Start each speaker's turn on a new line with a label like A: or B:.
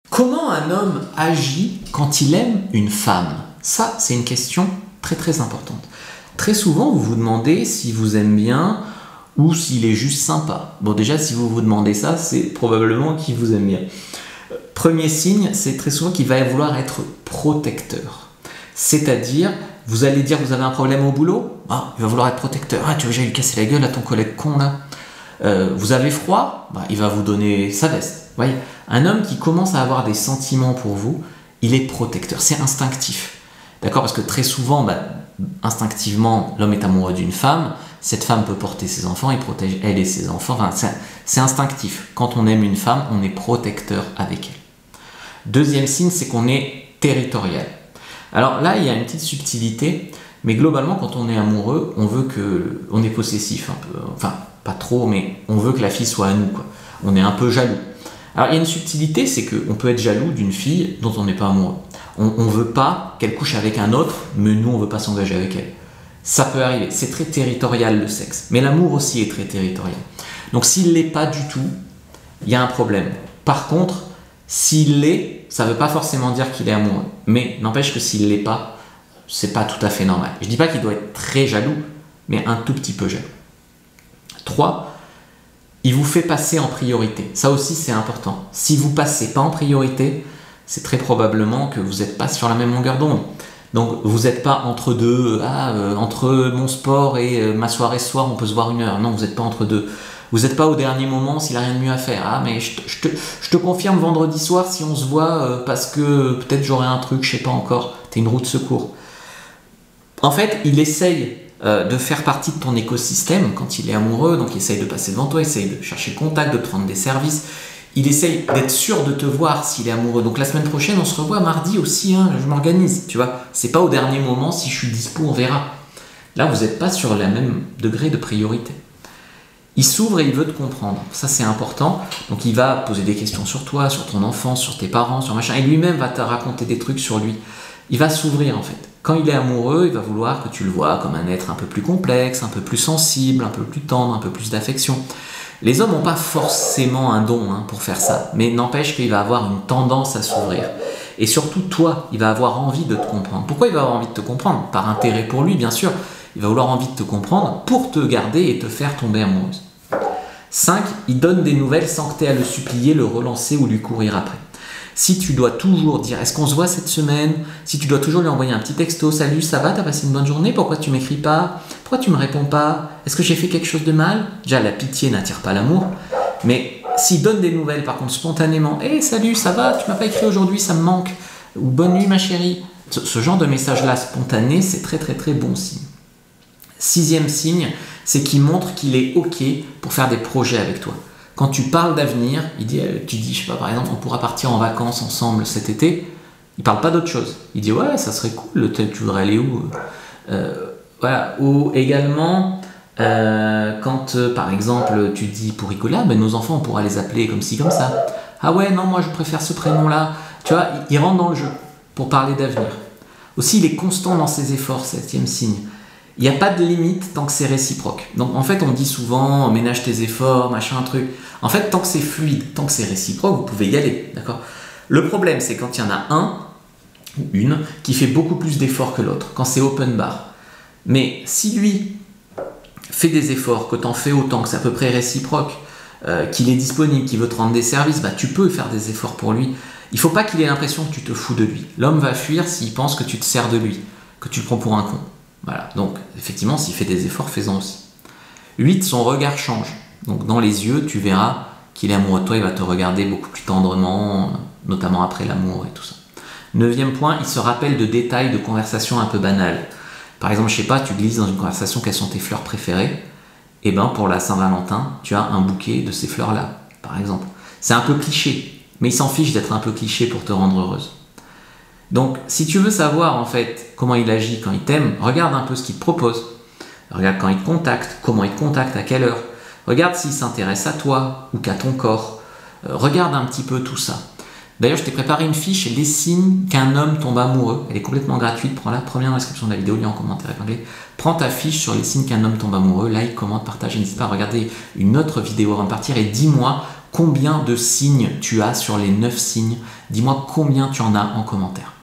A: Comment un homme agit quand il aime une femme? Ça, c'est une question très très importante. Très souvent, vous vous demandez s'il vous aime bien ou s'il est juste sympa. Bon, déjà, si vous vous demandez ça, c'est probablement qu'il vous aime bien. Premier signe, c'est très souvent qu'il va vouloir être protecteur. C'est-à-dire, vous allez dire que vous avez un problème au boulot, il va vouloir être protecteur. Ah, tu veux que j'aille lui casser la gueule à ton collègue con là. Vous avez froid, il va vous donner sa veste. Voyez, un homme qui commence à avoir des sentiments pour vous, il est protecteur, c'est instinctif. D'accord? Parce que très souvent, instinctivement, l'homme est amoureux d'une femme, cette femme peut porter ses enfants, il protège elle et ses enfants, c'est instinctif. Quand on aime une femme, on est protecteur avec elle. Deuxième signe, c'est qu'on est territorial. Alors là, il y a une petite subtilité, mais globalement, quand on est amoureux, on est possessif un peu, enfin, pas trop, mais on veut que la fille soit à nous, quoi. On est un peu jaloux. Alors il y a une subtilité, c'est qu'on peut être jaloux d'une fille dont on n'est pas amoureux. On ne veut pas qu'elle couche avec un autre, mais nous on ne veut pas s'engager avec elle. Ça peut arriver, c'est très territorial le sexe. Mais l'amour aussi est très territorial. Donc s'il ne l'est pas du tout, il y a un problème. Par contre, s'il l'est, ça ne veut pas forcément dire qu'il est amoureux. Mais n'empêche que s'il ne l'est pas, c'est pas tout à fait normal. Je ne dis pas qu'il doit être très jaloux, mais un tout petit peu jaloux. 3. Il vous fait passer en priorité. Ça aussi, c'est important. Si vous ne passez pas en priorité, c'est très probablement que vous n'êtes pas sur la même longueur d'onde. Donc, vous n'êtes pas entre deux, entre mon sport et ma soirée ce soir, on peut se voir 1 heure. Non, vous n'êtes pas entre deux. Vous n'êtes pas au dernier moment s'il n'a rien de mieux à faire. Ah, mais je te confirme vendredi soir si on se voit parce que peut-être j'aurai un truc, je ne sais pas encore. T'es une roue de secours. En fait, il essaye de faire partie de ton écosystème quand il est amoureux, donc il essaye de passer devant toi, il essaye de chercher le contact, de te prendre des services, il essaye d'être sûr de te voir s'il est amoureux. Donc la semaine prochaine, on se revoit mardi aussi, je m'organise, tu vois. C'est pas au dernier moment, si je suis dispo, on verra. Là, vous n'êtes pas sur le même degré de priorité. Il s'ouvre et il veut te comprendre, ça c'est important. Donc il va poser des questions sur toi, sur ton enfance, sur tes parents, sur machin, et lui-même va te raconter des trucs sur lui. Il va s'ouvrir en fait. Quand il est amoureux, il va vouloir que tu le vois comme un être un peu plus complexe, un peu plus sensible, un peu plus tendre, un peu plus d'affection. Les hommes n'ont pas forcément un don pour faire ça, mais n'empêche qu'il va avoir une tendance à s'ouvrir. Et surtout, toi, il va avoir envie de te comprendre. Pourquoi il va avoir envie de te comprendre? Par intérêt pour lui, bien sûr. Il va vouloir envie de te comprendre pour te garder et te faire tomber amoureuse. 5. Il donne des nouvelles sans que tu aies à le supplier, le relancer ou lui courir après. Si tu dois toujours dire « Est-ce qu'on se voit cette semaine ?» Si tu dois toujours lui envoyer un petit texto « Salut, ça va? T'as passé une bonne journée? Pourquoi tu m'écris pas? Pourquoi tu me réponds pas? Est-ce que j'ai fait quelque chose de mal ?» Déjà, la pitié n'attire pas l'amour. Mais s'il donne des nouvelles, par contre, spontanément « Hey, salut, ça va? Tu m'as pas écrit aujourd'hui, ça me manque. » Ou « Bonne nuit, ma chérie. » Ce genre de message-là spontané, c'est très très très bon signe. 6e signe, c'est qu'il montre qu'il est OK pour faire des projets avec toi. Quand tu parles d'avenir, tu dis, je sais pas, par exemple, on pourra partir en vacances ensemble cet été. Il parle pas d'autre chose. Il dit, ouais, ça serait cool, tu voudrais aller où? Voilà. Ou également, quand, par exemple, tu dis pour rigoler, nos enfants, on pourra les appeler comme ci, comme ça. Ah ouais, non, moi, je préfère ce prénom-là. Tu vois, il rentre dans le jeu pour parler d'avenir. Aussi, il est constant dans ses efforts, 7e signe. Il n'y a pas de limite tant que c'est réciproque. Donc en fait, on dit souvent, ménage tes efforts, machin, truc. En fait, tant que c'est fluide, tant que c'est réciproque, vous pouvez y aller, d'accord? Le problème, c'est quand il y en a un ou une qui fait beaucoup plus d'efforts que l'autre, quand c'est open bar. Mais si lui fait des efforts, que tu en fais autant, que c'est à peu près réciproque, qu'il est disponible, qu'il veut te rendre des services, tu peux faire des efforts pour lui. Il ne faut pas qu'il ait l'impression que tu te fous de lui. L'homme va fuir s'il pense que tu te sers de lui, que tu le prends pour un con. Voilà, donc effectivement, s'il fait des efforts, fais-en aussi. 8, son regard change. Donc dans les yeux, tu verras qu'il est amoureux de toi, il va te regarder beaucoup plus tendrement, notamment après l'amour et tout ça. 9e point, il se rappelle de détails de conversations un peu banales. Par exemple, je sais pas, tu glisses dans une conversation quelles sont tes fleurs préférées, et pour la Saint-Valentin, tu as un bouquet de ces fleurs-là, par exemple. C'est un peu cliché, mais il s'en fiche d'être un peu cliché pour te rendre heureuse. Donc, si tu veux savoir en fait comment il agit quand il t'aime, regarde un peu ce qu'il te propose. Regarde quand il te contacte, comment il te contacte, à quelle heure. Regarde s'il s'intéresse à toi ou qu'à ton corps. Regarde un petit peu tout ça. D'ailleurs, je t'ai préparé une fiche, les signes qu'un homme tombe amoureux. Elle est complètement gratuite. Prends-la, première description de la vidéo, lien en commentaire épinglé. Prends ta fiche sur les signes qu'un homme tombe amoureux. Like, commente, partage. N'hésite pas à regarder une autre vidéo avant de partir et dis-moi Combien de signes tu as sur les 9 signes? Dis-moi combien tu en as en commentaire.